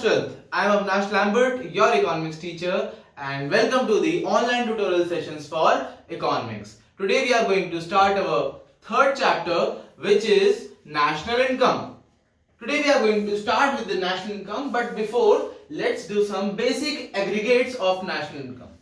I am Avnash Lambert, your economics teacher, and welcome to the online tutorial sessions for economics. Today we are going to start our third chapter, which is national income. Today we are going to start with the national income, but before, let's do some basic aggregates of national income.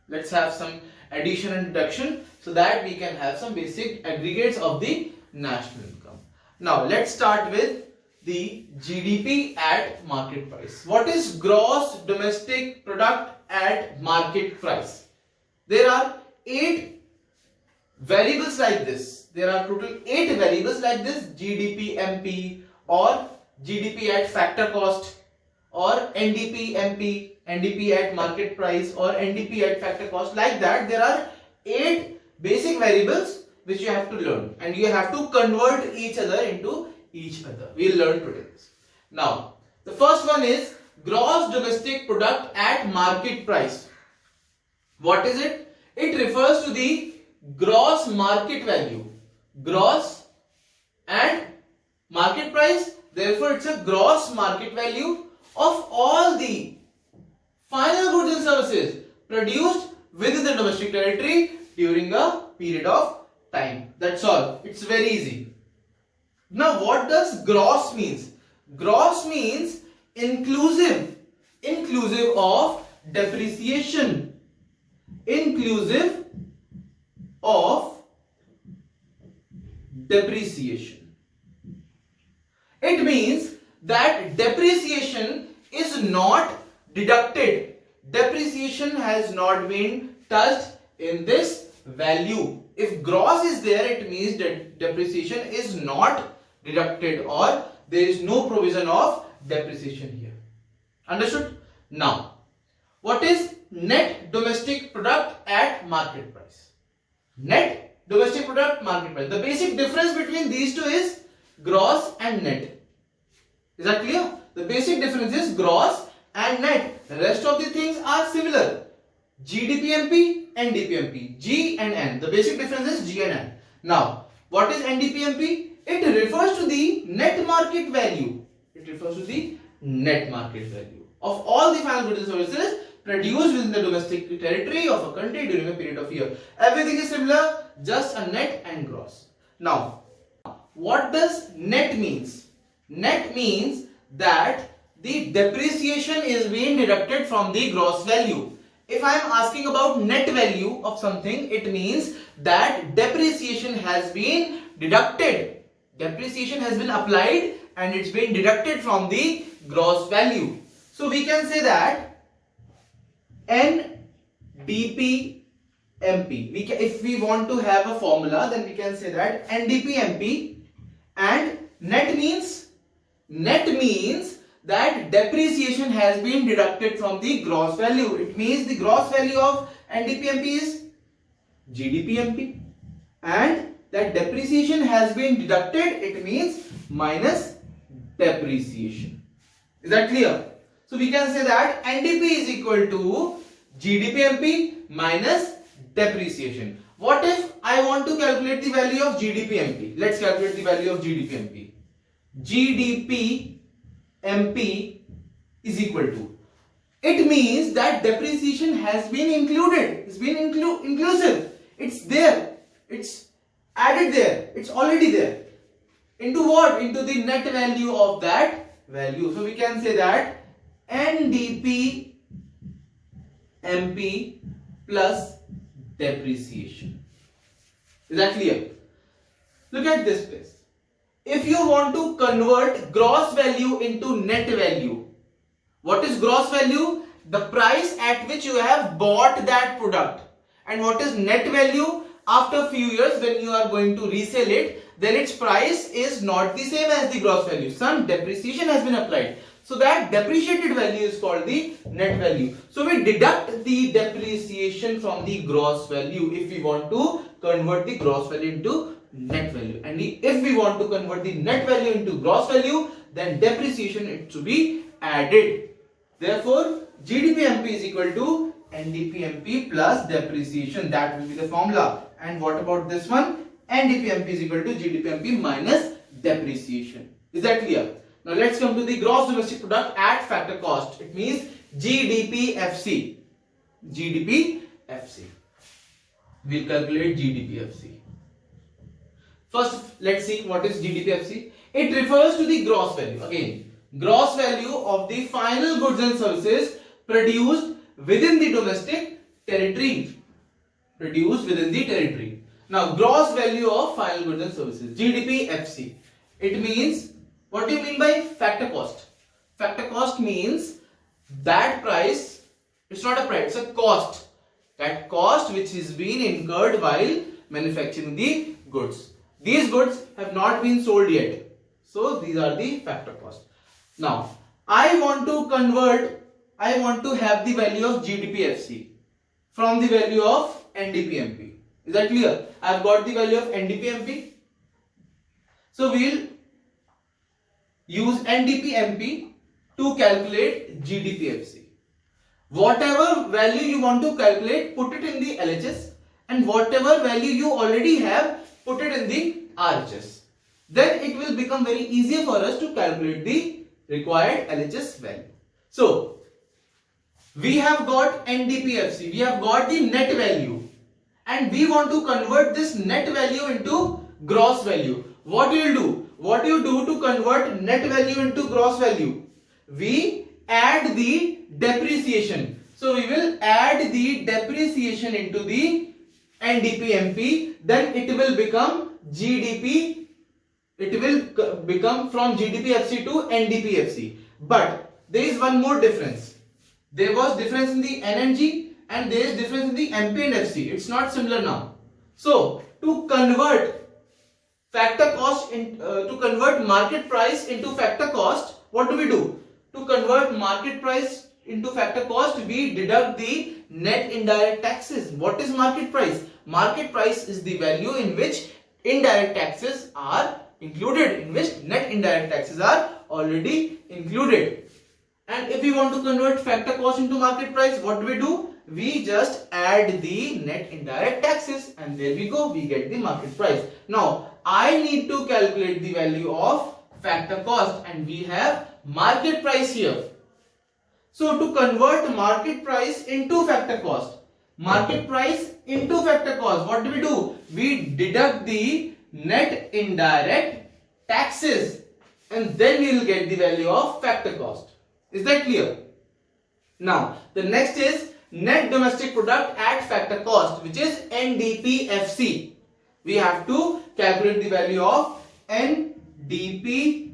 Let's have some addition and deduction so that we can have some basic aggregates of the national income. Now let's start with the GDP at market price. What is gross domestic product at market price? There are 8 variables like this. There are total 8 variables like this: GDP MP, or GDP at factor cost, or NDP MP, NDP at market price, or NDP at factor cost. Like that, there are 8 basic variables which you have to learn, and you have to convert each other into each other. We'll learn today. Now, the first one is gross domestic product at market price. What is it? It refers to the gross market value. Gross and market price, therefore it's a gross market value of all the final goods and services produced within the domestic territory during a period of time. That's all. It's very easy. Now, what does gross means? Gross means inclusive of depreciation. Inclusive of depreciation. It means that depreciation is not deducted. Depreciation has not been touched in this value. If gross is there, it means that depreciation is not deducted, or there is no provision of depreciation here. Understood? Now, what is net domestic product at market price? Net domestic product, market price. The basic difference between these two is gross and net. Is that clear? The basic difference is gross and net. The rest of the things are similar. GDP-MP, NDP-MP, G and N. The basic difference is G and N. Now, what is NDP-MP? It refers to the net market value. It refers to the net market value of all the final goods and services produced within the domestic territory of a country during a period of year. Everything is similar, just a net and gross. Now, what does net means? Net means that the depreciation is being deducted from the gross value. If I am asking about net value of something, it means that depreciation has been deducted. Depreciation has been applied and it's been deducted from the gross value. So we can say that NDP MP. If we want to have a formula, then we can say that NDP MP, and net means that depreciation has been deducted from the gross value. It means the gross value of NDP MP is GDP MP, and that depreciation has been deducted, it means minus depreciation. Is that clear? So we can say that NDP is equal to GDP MP minus depreciation. What if I want to calculate the value of GDP MP? Let's calculate the value of GDP MP. GDP MP is equal to, it means that depreciation has been included. It's been inclusive. It's there. It's added there. It's already there. Into what? Into the net value of that value. So we can say that NDP MP plus depreciation. Is that clear? Look at this place. If you want to convert gross value into net value, what is gross value? The price at which you have bought that product. And what is net value? After a few years, when you are going to resell it, then its price is not the same as the gross value. Some depreciation has been applied. So that depreciated value is called the net value. So we deduct the depreciation from the gross value if we want to convert the gross value into net value. And if we want to convert the net value into gross value, then depreciation it should be added. Therefore, GDP MP is equal to NDP MP plus depreciation. That will be the formula. And what about this one? NDP MP is equal to GDP MP minus depreciation. Is that clear? Now let's come to the gross domestic product at factor cost. It means GDPFC. GDPFC. We'll calculate GDPFC. First, let's see what is GDPFC. It refers to the gross value. Again, gross value of the final goods and services produced within the domestic territory. Now, gross value of final goods and services. GDPFC. It means, what do you mean by factor cost? Factor cost means that price, it's not a price, it's a cost. That cost which is being incurred while manufacturing the goods. These goods have not been sold yet. So these are the factor costs. Now, I want to have the value of GDPFC from the value of NDPMP. Is that clear? I have got the value of NDPMP. So we will use NDPMP to calculate GDPFC. Whatever value you want to calculate, put it in the LHS, and whatever value you already have, put it in the RHS. Then it will become very easier for us to calculate the required LHS value. So, we have got NDPFC, we have got the net value, and we want to convert this net value into gross value. What do you do? What do you do to convert net value into gross value? We add the depreciation. So, we will add the depreciation into the NDPMP, then it will become GDP, it will become from GDPFC to NDPFC. But there is one more difference. There was difference in the NNG and there is difference in the MP and FC. It's not similar now. So to convert factor cost to convert market price into factor cost, what do we do? To convert market price into factor cost, we deduct the net indirect taxes. What is market price? Market price is the value in which indirect taxes are included, in which net indirect taxes are already included. And if we want to convert factor cost into market price, what do we do? We just add the net indirect taxes, and there we go, we get the market price. Now, I need to calculate the value of factor cost, and we have market price here. So, to convert market price into factor cost, what do we do? We deduct the net indirect taxes, and then we will get the value of factor cost. Is that clear? Now, the next is net domestic product at factor cost, which is NDPFC. We have to calculate the value of NDPFC.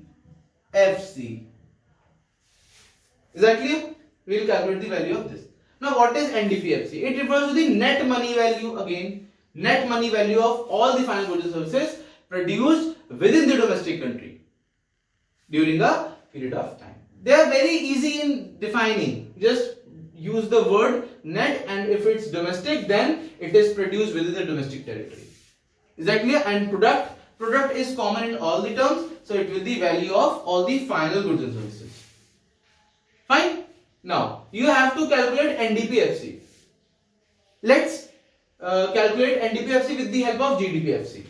Is that clear? We will calculate the value of this. Now, what is NDPFC? It refers to the net money value, again, net money value of all the final goods and services produced within the domestic country during a period of time. They are very easy in defining. Just use the word net, and if it's domestic, then it is produced within the domestic territory. Is that clear? And product is common in all the terms, so it will be the value of all the final goods and services. Fine. Now, you have to calculate NDPFC. Let's calculate NDPFC with the help of GDPFC.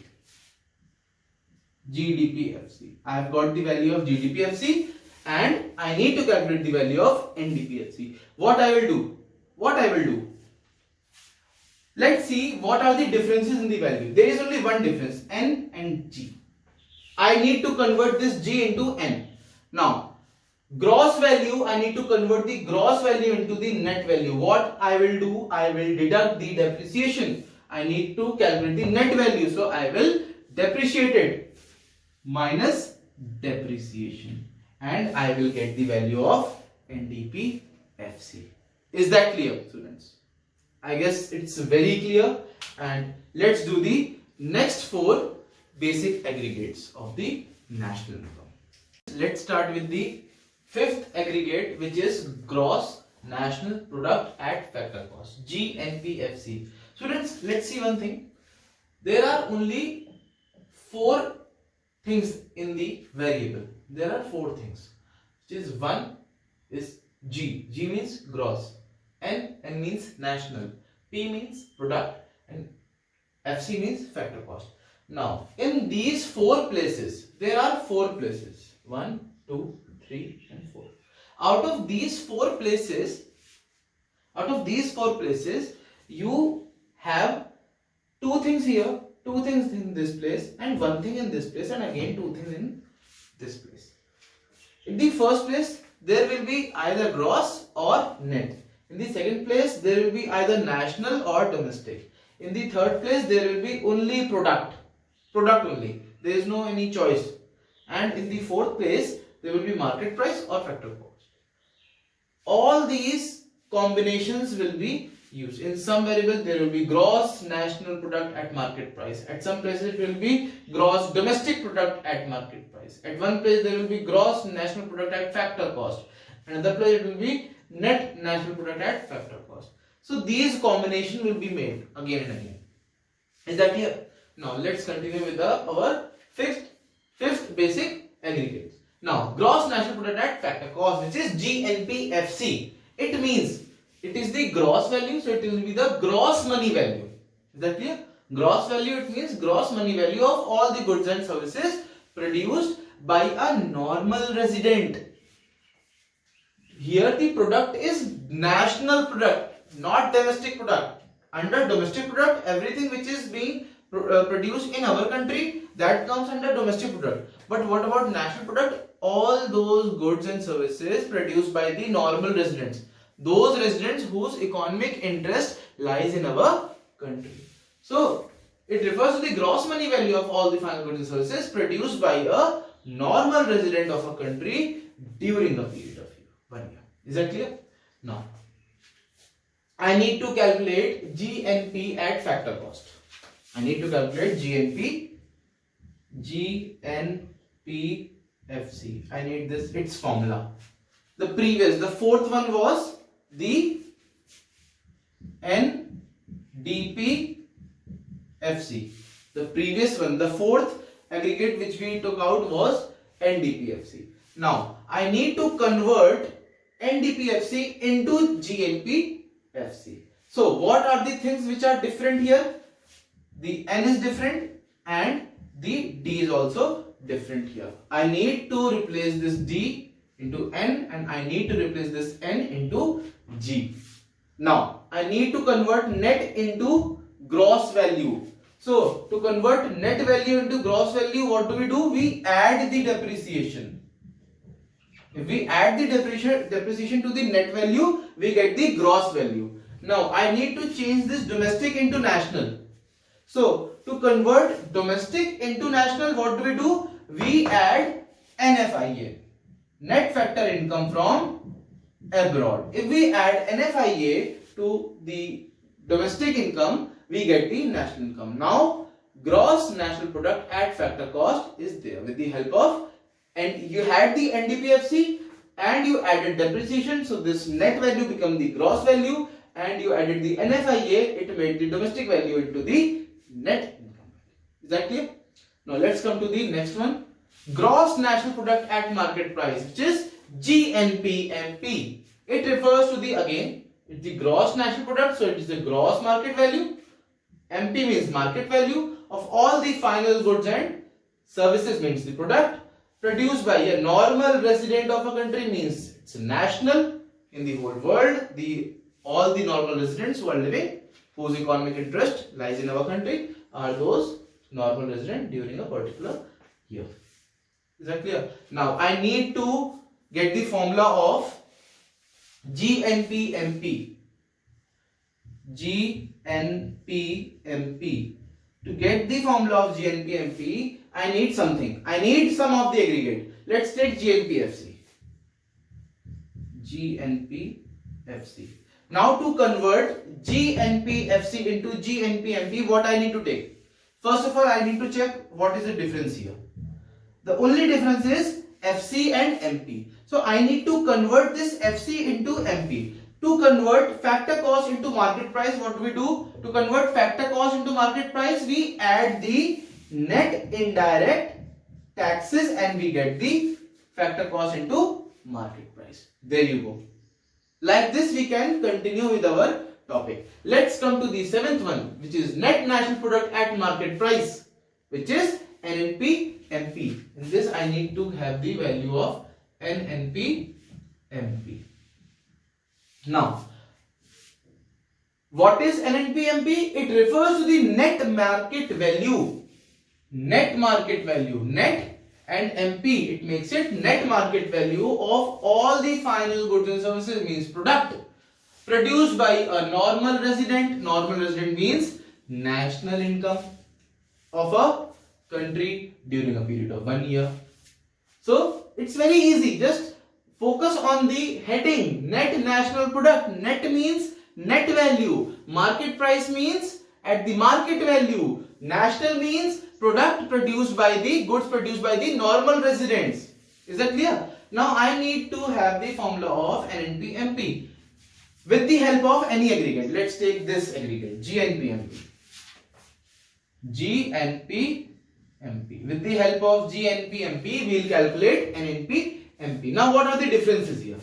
I have got the value of GDPFC and I need to calculate the value of NDPFC. What I will do? Let's see what are the differences in the value. There is only one difference, N and G. I need to convert this G into N. Now, gross value, I need to convert the gross value into the net value. What I will do? I will deduct the depreciation. I need to calculate the net value. So, I will depreciate it minus depreciation. And I will get the value of NDPFC. Is that clear, students? I guess it's very clear. And let's do the next 4 basic aggregates of the national income. Let's start with the 5th aggregate, which is gross national product at factor cost, GNPFC. Students, let's see one thing. There are only 4 things in the variable. There are 4 things, which is 1 is G. G means gross, N means national, P means product, and FC means factor cost. Now, in these 4 places, there are 4 places. 1, 2, 3 and 4. Out of these four places, you have two things here, two things in this place and one thing in this place and again two things in this place. In the first place, there will be either gross or net. In the second place, there will be either national or domestic. In the third place, there will be only product only. There is no any choice. And in the fourth place, there will be market price or factor cost. All these combinations will be used. In some variable, there will be gross national product at market price. At some places, it will be gross domestic product at market price. At one place, there will be gross national product at factor cost. Another place, it will be net national product at factor cost. So these combination will be made again and again. Is that clear? Now let's continue with our fifth basic aggregates. Now gross national product at factor cost, which is GNPFC. It means it is the gross value, so it will be the gross money value. Is that clear? Gross value, it means gross money value of all the goods and services produced by a normal resident. Here the product is national product, not domestic product. Under domestic product, everything which is being produced in our country, that comes under domestic product. But what about national product? All those goods and services produced by the normal residents, those residents whose economic interest lies in our country. So it refers to the gross money value of all the final goods and services produced by a normal resident of a country during a period of 1 year. Is that clear? Now I need to calculate GNP at factor cost. I need to calculate GNPFC. I need its formula. The fourth one was the NDPFC. The previous one, the fourth aggregate which we took out was NDPFC. Now I need to convert NDPFC into GNPFC. So what are the things which are different here? The N is different and the D is also different here. I need to replace this D into N and I need to replace this N into G. Now I need to convert net into gross value. So to convert net value into gross value, what do? We add the depreciation. If we add the depreciation to the net value, we get the gross value. Now I need to change this domestic into national. So to convert domestic into national, what do? We add NFIA, net factor income from abroad. If we add NFIA to the domestic income, we get the national income. Now gross national product at factor cost is there with the help of, and you had the NDPFC and you added depreciation, so this net value become the gross value, and you added the NFIA, it made the domestic value into the net income. Is that clear? Now let's come to the next one, gross national product at market price, which is GNPMP. It refers to the, again, it's the gross national product, so it is the gross market value. MP means market value of all the final goods and services, means the product produced by a normal resident of a country, means it's national in the whole world. All the normal residents who are living, whose economic interest lies in our country, are those normal residents during a particular year. Is that clear? Now I need to get the formula of GNPMP. GNPMP. To get the formula of GNPMP, I need something. I need some of the aggregate. Let's take GNPFC. GNPFC. Now to convert GNPFC into GNPMP, what I need to take? First of all, I need to check what is the difference here. The only difference is FC and MP. So I need to convert this FC into MP. To convert factor cost into market price, what do we do? To convert factor cost into market price, we add the net indirect taxes and we get the factor cost into market price. There you go. Like this we can continue with our topic. Let's come to the seventh one, which is net national product at market price, which is NNPMP. In this I need to have the value of NNP-MP. Now, what is NNP-MP? It refers to the net market value. Net market value. Net and MP, it makes it net market value of all the final goods and services, means product produced by a normal resident. Normal resident means national income of a country during a period of 1 year. So it's very easy. Just focus on the heading net national product. Net means net value. Market price means at the market value. National means product produced by the goods produced by the normal residents. Is that clear? Now I need to have the formula of NNP-MP with the help of any aggregate. Let's take this aggregate GNP-MP. GNP-MP. With the help of GNP-MP, we will calculate NNP-MP. Now what are the differences here?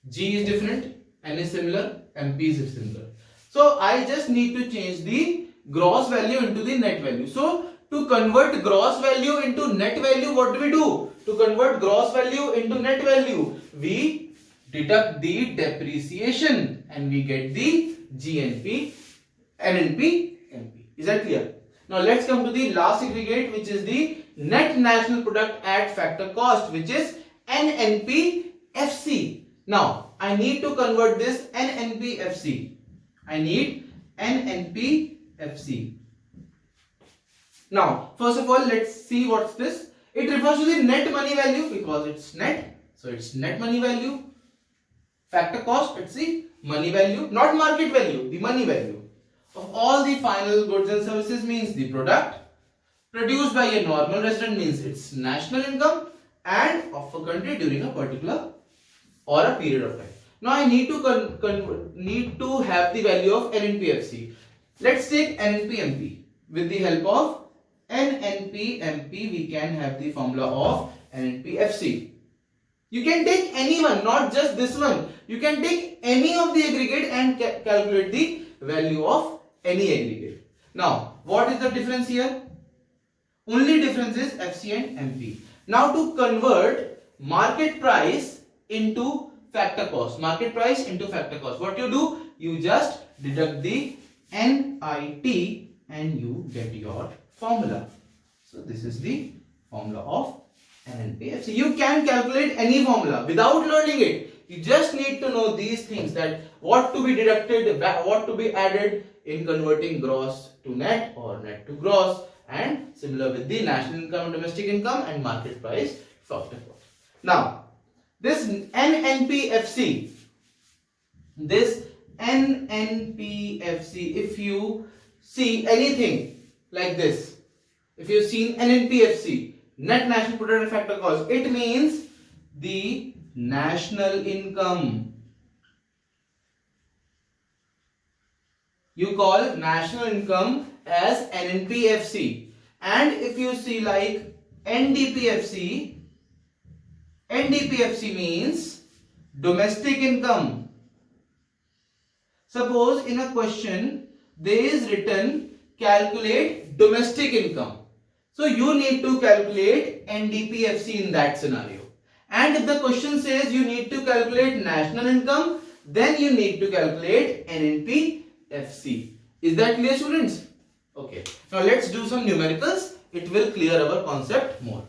G is different, N is similar, MP is similar. So I just need to change the gross value into the net value. So to convert gross value into net value, what do we do? To convert gross value into net value, we deduct the depreciation and we get the GNP, NNP-MP. Is that clear? Now let's come to the last aggregate, which is the net national product at factor cost, which is NNP-FC. Now I need to convert this NNP-FC. I need NNP-FC. Now first of all, let's see what's this. It refers to the net money value because it's net. So it's net money value. Factor cost, it's the money value, not market value, the money value of all the final goods and services, means the product produced by a normal resident, means its national income, and of a country during a particular or a period of time. Now I need to have the value of NNP-FC. Let's take NNP-MP. With the help of NNP-MP, we can have the formula of NNP-FC. You can take any one, not just this one. You can take any of the aggregate and calculate the value of any aggregate. Now, what is the difference here? Only difference is FC and MP. Now to convert market price into factor cost. Market price into factor cost. What you do? You just deduct the NIT and you get your formula. So this is the formula of NNP-FC. You can calculate any formula without learning it. You just need to know these things, that what to be deducted, what to be added in converting gross to net or net to gross, and similar with the national income, domestic income, and market price factor cost. Now this NNP-FC, if you see anything like this, if you've seen NNP-FC, net national product and factor cost, it means the national income. You call national income as NNP-FC. And if you see like NDP-FC, NDP-FC means domestic income. Suppose in a question there is written calculate domestic income. So you need to calculate NDP-FC in that scenario. And if the question says you need to calculate national income, then you need to calculate NNP-FC. Is that clear, students? Okay. Now let's do some numericals. It will clear our concept more.